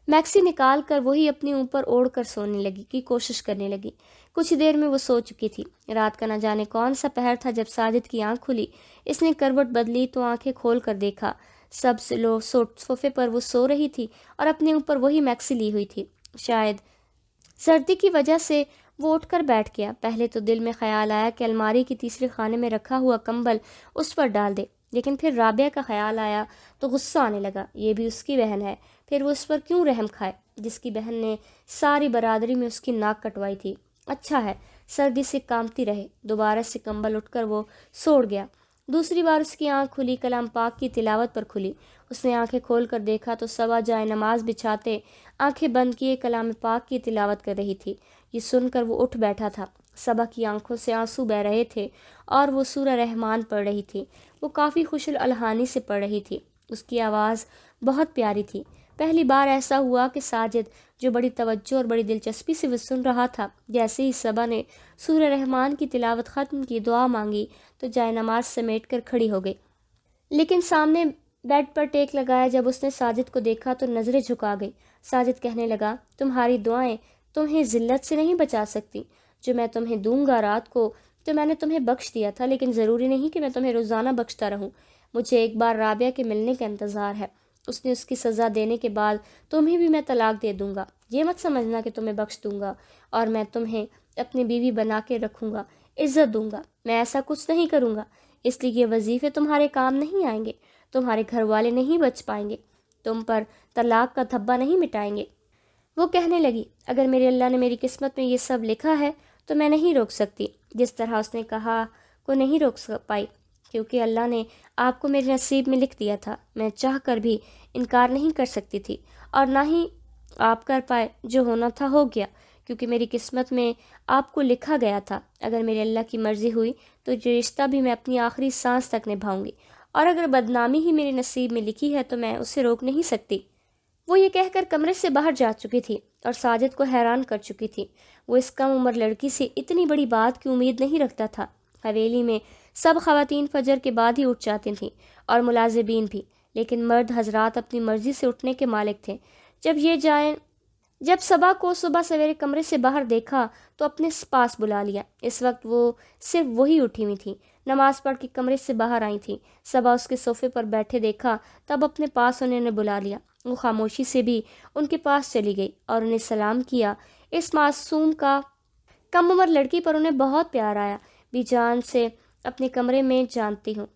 میکسی نکال کر وہی اپنے اوپر اوڑھ کر سونے لگی کی کوشش کرنے لگی۔ کچھ دیر میں وہ سو چکی تھی۔ رات کا نہ جانے کون سا پہر تھا جب ساجد کی آنکھ کھلی۔ اس نے کروٹ بدلی تو آنکھیں کھول کر دیکھا، صوفے پر وہ سو رہی تھی اور اپنے اوپر وہی میکسی لی ہوئی تھی۔ شاید سردی کی وجہ سے وہ اٹھ کر بیٹھ گیا۔ پہلے تو دل میں خیال آیا کہ الماری کی تیسرے خانے میں رکھا ہوا کمبل اس پر ڈال دے، لیکن پھر رابعہ کا خیال آیا تو غصہ آنے لگا۔ یہ بھی اس کی بہن ہے، پھر وہ اس پر کیوں رحم کھائے جس کی بہن نے ساری برادری میں اس کی ناک کٹوائی تھی۔ اچھا ہے سردی سے کامتی رہے۔ دوبارہ سے کمبل اٹھ کر وہ سوڑ گیا۔ دوسری بار اس کی آنکھ کھلی، کلام پاک کی تلاوت پر کھلی۔ اس نے آنکھیں کھول کر دیکھا تو صبا جائے نماز بچھاتے آنکھیں بند کیے کلام پاک کی تلاوت کر رہی تھی۔ یہ سن کر وہ اٹھ بیٹھا تھا۔ صبا کی آنکھوں سے آنسو بہہ رہے تھے اور وہ سورہ رحمان پڑھ رہی تھی۔ وہ کافی خوش الحانی سے پڑھ رہی تھی۔ اس کی آواز بہت پیاری تھی۔ پہلی بار ایسا ہوا کہ ساجد، جو بڑی توجہ اور بڑی دلچسپی سے وہ سن رہا تھا، جیسے ہی صبا نے سورہ رحمان کی تلاوت ختم کی، دعا مانگی تو جائے نماز سمیٹ کر کھڑی ہو گئی۔ لیکن سامنے بیڈ پر ٹیک لگایا جب اس نے ساجد کو دیکھا تو نظریں جھکا گئی۔ ساجد کہنے لگا، تمہاری دعائیں تمہیں ذلت سے نہیں بچا سکتی۔ جو میں تمہیں دوں گا رات کو تو میں نے تمہیں بخش دیا تھا، لیکن ضروری نہیں کہ میں تمہیں روزانہ بخشتا رہوں۔ مجھے ایک بار رابعہ کے ملنے کا انتظار ہے۔ اس کی سزا دینے کے بعد تمہیں بھی میں طلاق دے دوں گا۔ یہ مت سمجھنا کہ تمہیں بخش دوں گا اور میں تمہیں اپنی بیوی بنا کے رکھوں گا۔ عزت دوں گا، میں ایسا کچھ نہیں کروں گا، اس لیے یہ وظیفے تمہارے کام نہیں آئیں گے، تمہارے گھر والے نہیں بچ پائیں گے، تم پر طلاق کا دھبا نہیں مٹائیں گے۔ وہ کہنے لگی، اگر میرے اللہ نے میری قسمت میں یہ سب لکھا ہے تو میں نہیں روک سکتی۔ جس طرح اس نے کہا کو نہیں روک پائی، کیونکہ اللہ نے آپ کو میرے نصیب میں لکھ دیا تھا۔ میں چاہ کر بھی انکار نہیں کر سکتی تھی، اور نہ ہی آپ کر پائے۔ جو ہونا تھا ہو گیا، کیونکہ میری قسمت میں آپ کو لکھا گیا تھا۔ اگر میرے اللہ کی مرضی ہوئی تو یہ رشتہ بھی میں اپنی آخری سانس تک نبھاؤں گی، اور اگر بدنامی ہی میرے نصیب میں لکھی ہے تو میں اسے روک نہیں سکتی۔ وہ یہ کہہ کر کمرے سے باہر جا چکی تھی اور ساجد کو حیران کر چکی تھی۔ وہ اس کم عمر لڑکی سے اتنی بڑی بات کی امید نہیں رکھتا تھا۔ حویلی میں سب خواتین فجر کے بعد ہی اٹھ جاتی تھیں، اور ملازمین بھی، لیکن مرد حضرات اپنی مرضی سے اٹھنے کے مالک تھے۔ جب صبا کو صبح سویرے کمرے سے باہر دیکھا تو اپنے پاس بلا لیا۔ اس وقت وہ صرف وہی اٹھی ہوئی تھی، نماز پڑھ کے کمرے سے باہر آئی تھی۔ صبا اس کے صوفے پر بیٹھے دیکھا، تب اپنے پاس انہوں نے بلا لیا۔ وہ خاموشی سے بھی ان کے پاس چلی گئی اور انہیں سلام کیا۔ اس معصوم کا کم عمر لڑکی پر انہیں بہت پیار آیا۔ بی جان سے اپنے کمرے میں جانتی ہوں۔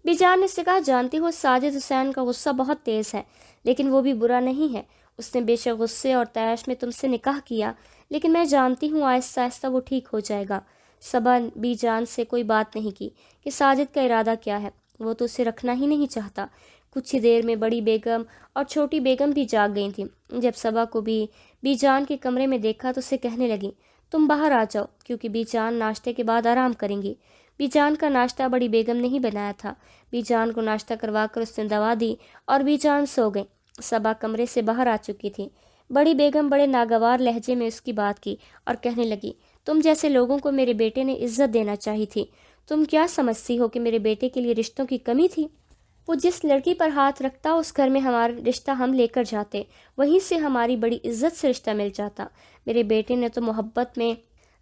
بی جان نے اس سے کہا، جانتی ہو ساجد حسین کا غصہ بہت تیز ہے، لیکن وہ بھی برا نہیں ہے۔ اس نے بے شک غصے اور طیش میں تم سے نکاح کیا، لیکن میں جانتی ہوں آہستہ آہستہ وہ ٹھیک ہو جائے گا۔ صبا بی جان سے کوئی بات نہیں کی کہ ساجد کا ارادہ کیا ہے، وہ تو اسے رکھنا ہی نہیں چاہتا۔ کچھ ہی دیر میں بڑی بیگم اور چھوٹی بیگم بھی جاگ گئی تھیں۔ جب صبا کو بھی بی جان کے کمرے میں دیکھا تو اسے کہنے لگی، تم باہر آ جاؤ، کیونکہ بی جان ناشتے کے بعد آرام کریں گی۔ بی جان کا ناشتہ بڑی بیگم نے ہی بنایا تھا۔ بی جان کو ناشتہ کروا کر اس نے دوا دی اور بی جان سو گئی۔ صبا کمرے سے باہر آ چکی تھی۔ بڑی بیگم بڑے ناگوار لہجے میں اس کی بات کی اور کہنے لگی، تم جیسے لوگوں کو میرے بیٹے نے عزت دینا چاہی تھی۔ تم کیا سمجھتی ہو کہ میرے بیٹے کے لیے رشتوں کی کمی تھی؟ وہ جس لڑکی پر ہاتھ رکھتا اس گھر میں ہمارا رشتہ ہم لے کر جاتے، وہیں سے ہماری بڑی عزت سے رشتہ مل جاتا۔ میرے بیٹے نے تو محبت میں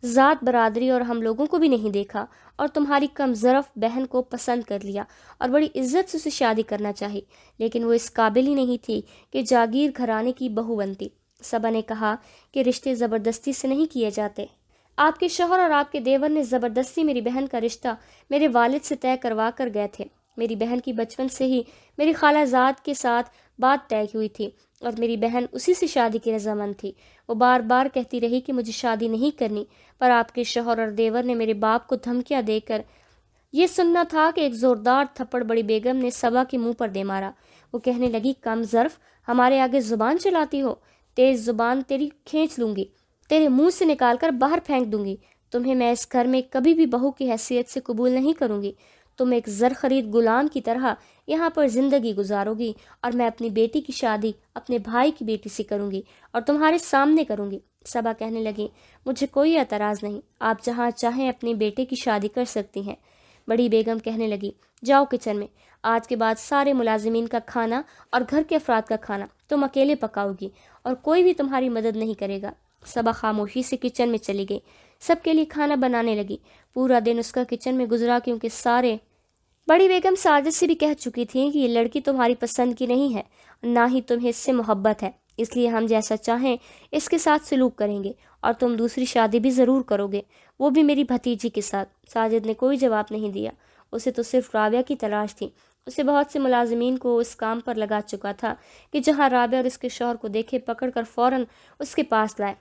ذات برادری اور ہم لوگوں کو بھی نہیں دیکھا، اور تمہاری کم ظرف بہن کو پسند کر لیا اور بڑی عزت سے اسے شادی کرنا چاہی، لیکن وہ اس قابل ہی نہیں تھی کہ جاگیر گھرانے کی بہو بنتی۔ صبا نے کہا کہ رشتے زبردستی سے نہیں کیے جاتے۔ آپ کے شوہر اور آپ کے دیور نے زبردستی میری بہن کا رشتہ میرے والد سے طے کروا کر گئے تھے۔ میری بہن کی بچپن سے ہی میری خالہ زاد کے ساتھ بات طے ہوئی تھی، اور میری بہن اسی سے شادی کی رضامند تھی۔ وہ بار بار کہتی رہی کہ مجھے شادی نہیں کرنی، پر آپ کے شوہر اور دیور نے میرے باپ کو دھمکیاں دے کر یہ سننا تھا کہ ایک زوردار تھپڑ بڑی بیگم نے صبا کے منہ پر دے مارا۔ وہ کہنے لگی، کم ظرف، ہمارے آگے زبان چلاتی ہو؟ تیز زبان تیری کھینچ لوں گی، تیرے منہ سے نکال کر باہر پھینک دوں گی۔ تمہیں میں اس گھر میں کبھی بھی بہو کی حیثیت سے قبول نہیں کروں گی۔ تم ایک زر خرید غلام کی طرح یہاں پر زندگی گزارو گی، اور میں اپنی بیٹی کی شادی اپنے بھائی کی بیٹی سے کروں گی، اور تمہارے سامنے کروں گی۔ صبا کہنے لگی، مجھے کوئی اعتراض نہیں، آپ جہاں چاہیں اپنے بیٹے کی شادی کر سکتی ہیں۔ بڑی بیگم کہنے لگی، جاؤ کچن میں، آج کے بعد سارے ملازمین کا کھانا اور گھر کے افراد کا کھانا تم اکیلے پکاؤ گی، اور کوئی بھی تمہاری مدد نہیں کرے گا۔ صبا خاموشی سے کچن میں چلی گئی، سب کے لیے کھانا بنانے لگی۔ پورا دن اس کا کچن میں گزرا، کیونکہ بڑی بیگم ساجد سے بھی کہہ چکی تھی کہ یہ لڑکی تمہاری پسند کی نہیں ہے، نہ ہی تمہیں اس سے محبت ہے، اس لیے ہم جیسا چاہیں اس کے ساتھ سلوک کریں گے، اور تم دوسری شادی بھی ضرور کرو گے، وہ بھی میری بھتیجی کے ساتھ۔ ساجد نے کوئی جواب نہیں دیا، اسے تو صرف رابعہ کی تلاش تھی۔ اسے بہت سے ملازمین کو اس کام پر لگا چکا تھا کہ جہاں رابعہ اور اس کے شوہر کو دیکھے پکڑ کر فوراً اس کے پاس لائے۔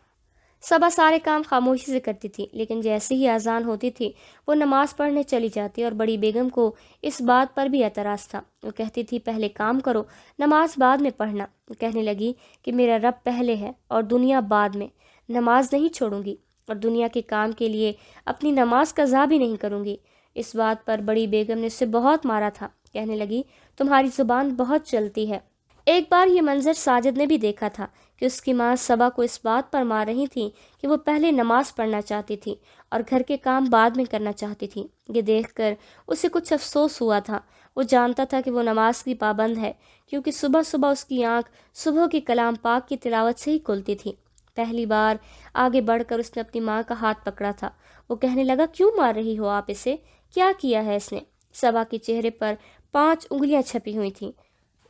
صبا سارے کام خاموشی سے کرتی تھی، لیکن جیسے ہی اذان ہوتی تھی وہ نماز پڑھنے چلی جاتی، اور بڑی بیگم کو اس بات پر بھی اعتراض تھا۔ وہ کہتی تھی، پہلے کام کرو، نماز بعد میں پڑھنا۔ وہ کہنے لگی کہ میرا رب پہلے ہے اور دنیا بعد میں، نماز نہیں چھوڑوں گی، اور دنیا کے کام کے لیے اپنی نماز قضا بھی نہیں کروں گی۔ اس بات پر بڑی بیگم نے اسے بہت مارا تھا۔ کہنے لگی، تمہاری زبان بہت چلتی ہے۔ ایک بار یہ منظر ساجد نے بھی دیکھا تھا کہ اس کی ماں صبا کو اس بات پر مار رہی تھی کہ وہ پہلے نماز پڑھنا چاہتی تھی اور گھر کے کام بعد میں کرنا چاہتی تھی۔ یہ دیکھ کر اسے کچھ افسوس ہوا تھا۔ وہ جانتا تھا کہ وہ نماز کی پابند ہے، کیونکہ صبح صبح اس کی آنکھ صبح کی کلام پاک کی تلاوت سے ہی کھلتی تھی۔ پہلی بار آگے بڑھ کر اس نے اپنی ماں کا ہاتھ پکڑا تھا۔ وہ کہنے لگا، کیوں مار رہی ہو آپ اسے؟ کیا کیا ہے اس نے؟ صبا کے چہرے پر 5 انگلیاں چھپی ہوئی تھیں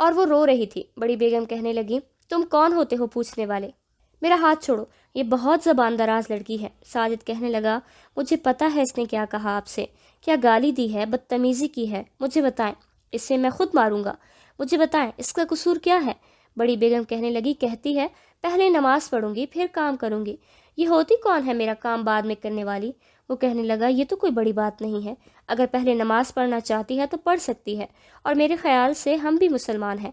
اور وہ رو رہی تھی۔ بڑی بیگم کہنے لگی، تم کون ہوتے ہو پوچھنے والے؟ میرا ہاتھ چھوڑو، یہ بہت زبان دراز لڑکی ہے۔ ساجد کہنے لگا، مجھے پتا ہے اس نے کیا کہا آپ سے، کیا گالی دی ہے، بدتمیزی کی ہے، مجھے بتائیں، اسے میں خود ماروں گا، مجھے بتائیں اس کا قصور کیا ہے۔ بڑی بیگم کہنے لگی، کہتی ہے پہلے نماز پڑھوں گی پھر کام کروں گی، یہ ہوتی کون ہے میرا کام بعد میں کرنے والی۔ وہ کہنے لگا، یہ تو کوئی بڑی بات نہیں ہے، اگر پہلے نماز پڑھنا چاہتی ہے تو پڑھ سکتی ہے، اور میرے خیال سے ہم بھی مسلمان ہیں،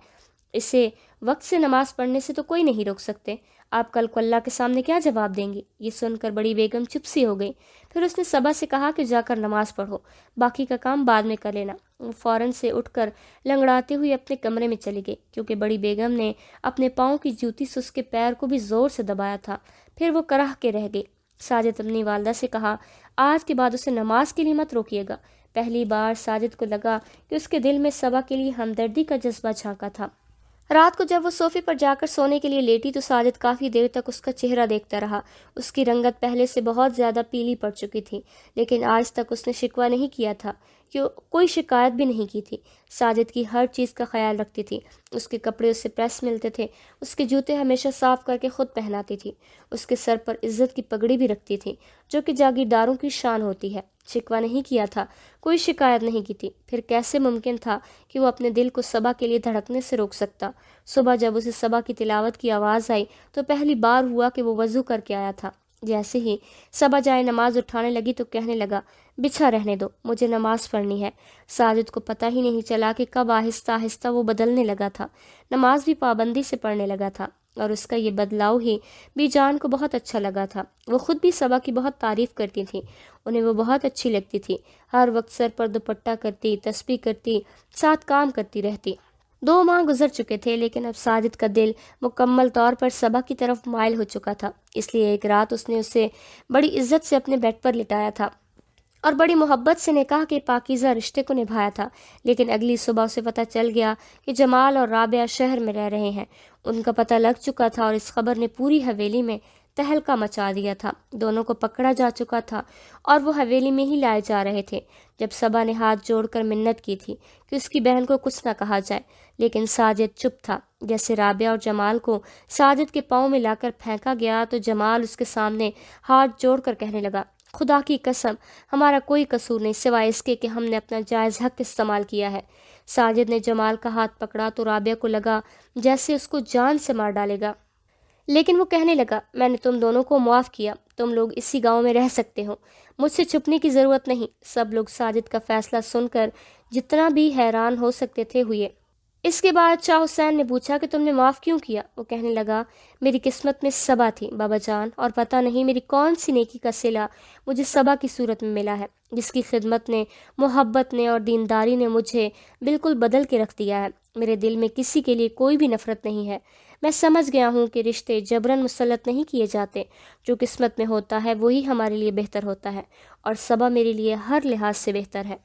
اسے وقت سے نماز پڑھنے سے تو کوئی نہیں روک سکتے۔ آپ کل کو اللہ کے سامنے کیا جواب دیں گی؟ یہ سن کر بڑی بیگم چپ سی ہو گئی۔ پھر اس نے صبا سے کہا کہ جا کر نماز پڑھو، باقی کا کام بعد میں کر لینا۔ وہ فوراً سے اٹھ کر لنگڑاتے ہوئے اپنے کمرے میں چلی گئی، کیونکہ بڑی بیگم نے اپنے پاؤں کی جوتی سے اس کے پیر کو بھی زور سے دبایا تھا۔ پھر وہ کراہ کے رہ گئی۔ ساجد اپنی والدہ سے کہا، آج کے بعد اسے نماز کے لیے مت روکیے گا۔ پہلی بار ساجد کو لگا کہ اس کے دل میں صبا کے لیے ہمدردی کا جذبہ جھانکا تھا۔ رات کو جب وہ صوفے پر جا کر سونے کے لیے لیٹی تو ساجد کافی دیر تک اس کا چہرہ دیکھتا رہا۔ اس کی رنگت پہلے سے بہت زیادہ پیلی پڑ چکی تھی، لیکن آج تک اس نے شکوہ نہیں کیا تھا، کہ کوئی شکایت بھی نہیں کی تھی۔ ساجد کی ہر چیز کا خیال رکھتی تھی، اس کے کپڑے اسے پریس ملتے تھے، اس کے جوتے ہمیشہ صاف کر کے خود پہناتی تھی، اس کے سر پر عزت کی پگڑی بھی رکھتی تھی، جو کہ جاگیرداروں کی شان ہوتی ہے۔ شکوہ نہیں کیا تھا، کوئی شکایت نہیں کی تھی، پھر کیسے ممکن تھا کہ وہ اپنے دل کو صبا کے لیے دھڑکنے سے روک سکتا؟ صبح جب اسے صبا کی تلاوت کی آواز آئی تو پہلی بار ہوا کہ وہ وضو کر کے آیا تھا۔ جیسے ہی صبا جائے نماز اٹھانے لگی تو کہنے لگا، بچھا رہنے دو، مجھے نماز پڑھنی ہے۔ ساجد کو پتہ ہی نہیں چلا کہ کب آہستہ آہستہ وہ بدلنے لگا تھا، نماز بھی پابندی سے پڑھنے لگا تھا، اور اس کا یہ بدلاؤ ہی بھی جان کو بہت اچھا لگا تھا۔ وہ خود بھی صبا کی بہت تعریف کرتی تھی، انہیں وہ بہت اچھی لگتی تھی، ہر وقت سر پر دوپٹہ کرتی، تسبیح کرتی، ساتھ کام کرتی رہتی۔ 2 ماہ گزر چکے تھے، لیکن اب ساجد کا دل مکمل طور پر صبا کی طرف مائل ہو چکا تھا۔ اس لیے ایک رات اس نے اسے بڑی عزت سے اپنے بیڈ پر لٹایا تھا اور بڑی محبت سے نکاح کے پاکیزہ رشتے کو نبھایا تھا۔ لیکن اگلی صبح اسے پتہ چل گیا کہ جمال اور رابعہ شہر میں رہ رہے ہیں۔ ان کا پتہ لگ چکا تھا اور اس خبر نے پوری حویلی میں تہلکہ مچا دیا تھا۔ دونوں کو پکڑا جا چکا تھا اور وہ حویلی میں ہی لائے جا رہے تھے۔ جب صبا نے ہاتھ جوڑ کر منت کی تھی کہ اس کی بہن کو کچھ نہ کہا جائے، لیکن ساجد چپ تھا۔ جیسے رابعہ اور جمال کو ساجد کے پاؤں میں لا کر پھینکا گیا تو جمال اس کے سامنے ہاتھ جوڑ کر کہنے لگا، خدا کی قسم ہمارا کوئی قصور نہیں سوائے اس کے کہ ہم نے اپنا جائز حق استعمال کیا ہے۔ ساجد نے جمال کا ہاتھ پکڑا تو رابعہ کو لگا جیسے اس کو جان سے مار ڈالے گا، لیکن وہ کہنے لگا، میں نے تم دونوں کو معاف کیا، تم لوگ اسی گاؤں میں رہ سکتے ہو، مجھ سے چھپنے کی ضرورت نہیں۔ سب لوگ ساجد کا فیصلہ سن کر جتنا بھی حیران ہو سکتے تھے ہوئے۔ اس کے بعد شاہ حسین نے پوچھا کہ تم نے معاف کیوں کیا؟ وہ کہنے لگا، میری قسمت میں صبا تھی بابا جان، اور پتہ نہیں میری کون سی نیکی کا صلہ مجھے صبا کی صورت میں ملا ہے، جس کی خدمت نے، محبت نے اور دینداری نے مجھے بالکل بدل کے رکھ دیا ہے۔ میرے دل میں کسی کے لیے کوئی بھی نفرت نہیں ہے۔ میں سمجھ گیا ہوں کہ رشتے جبراً مسلط نہیں کیے جاتے، جو قسمت میں ہوتا ہے وہی ہمارے لیے بہتر ہوتا ہے، اور صبا میرے لیے ہر لحاظ سے بہتر ہے۔